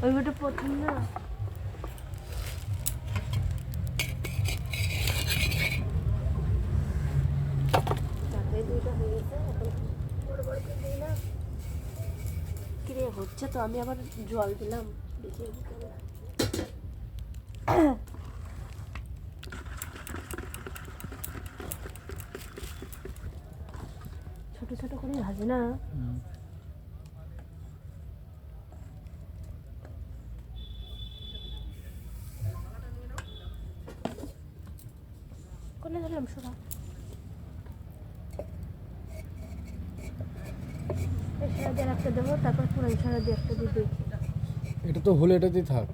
ওই ওটা প্রথম না কিরে হচ্ছে তো আমি আবার জল দিলাম বেশি ছোট ছোট করে ভাজে না কোনে ধরলাম শোনা এছাড়া দিয়ে একটা দেবো তারপর পুরো এছাড়া দিয়ে একটা দিয়ে দিই এটা তো হলে এটাতেই থাক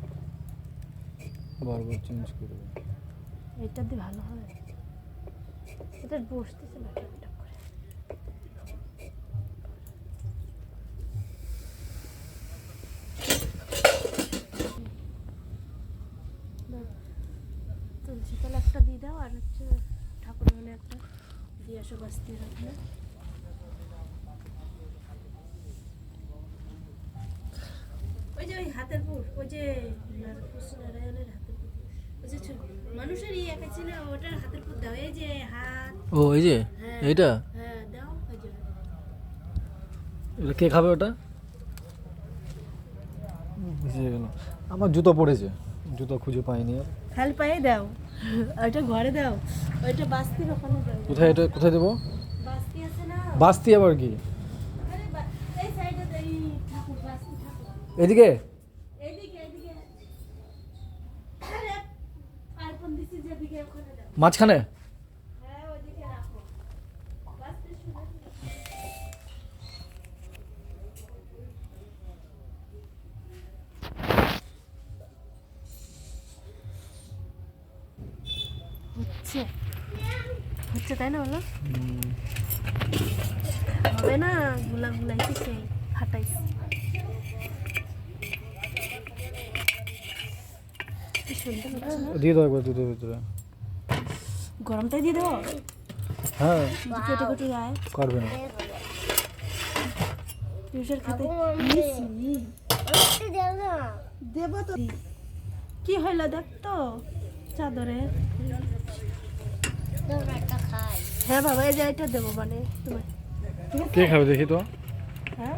বারবার চেঞ্জ করে এটা দিয়ে ভালো হয় এটা বসতেছে না ঠিকঠাক করে তুলসী তলা একটা দিয়ে দাও আর হচ্ছে ঠাকুর হলে একটা দিয়ে আসো বাস্তি রাখলে ওই যে ওই হাতের পুর ওই যে নারায়ণের হাতের পুর বুঝেছো মানুষের ইয়ে আছে না ওটার হাতের পুর দাও এই যে হাত ও এই যে এইটা হ্যাঁ দাও ওই যে এটা কে খাবে ওটা ভিজে গেল আমার জুতো পড়েছে জুতো খুঁজে পাইনি আর খালি পায়ে দাও ওইটা ঘরে দাও ওইটা বাস্তির ওখানে দাও কোথায় এটা কোথায় দেবো বাস্তি আছে না বাস্তি আবার কি আরে এই সাইডে এই ঠাকুর বাস্তি ঠাকুর এদিকে এইদিকে এইদিকে আরে আর কোন দিছি যেদিকে ওখানে দাও মাঝখানে হ্যাঁ ওইদিকে রাখো বাস্তি শুনে হচ্ছে হচ্ছে তাই না বলো হবে না গুলা গুলাইছি সেই ফাটাইছি কি সুন্দর লাগছে না? দিয়ে দাও একবার দুধের ভিতরে গরমটাই দিয়ে দেবো হ্যাঁ কেটে কেটে যায় করবে না পিউষের খেতে দেবো তো কি হইলো দেখ তো চাদরে হ্যাঁ বাবা এই যে এটা দেবো মানে তোমার ঠিক আছে কে খাবে দেখি তো হ্যাঁ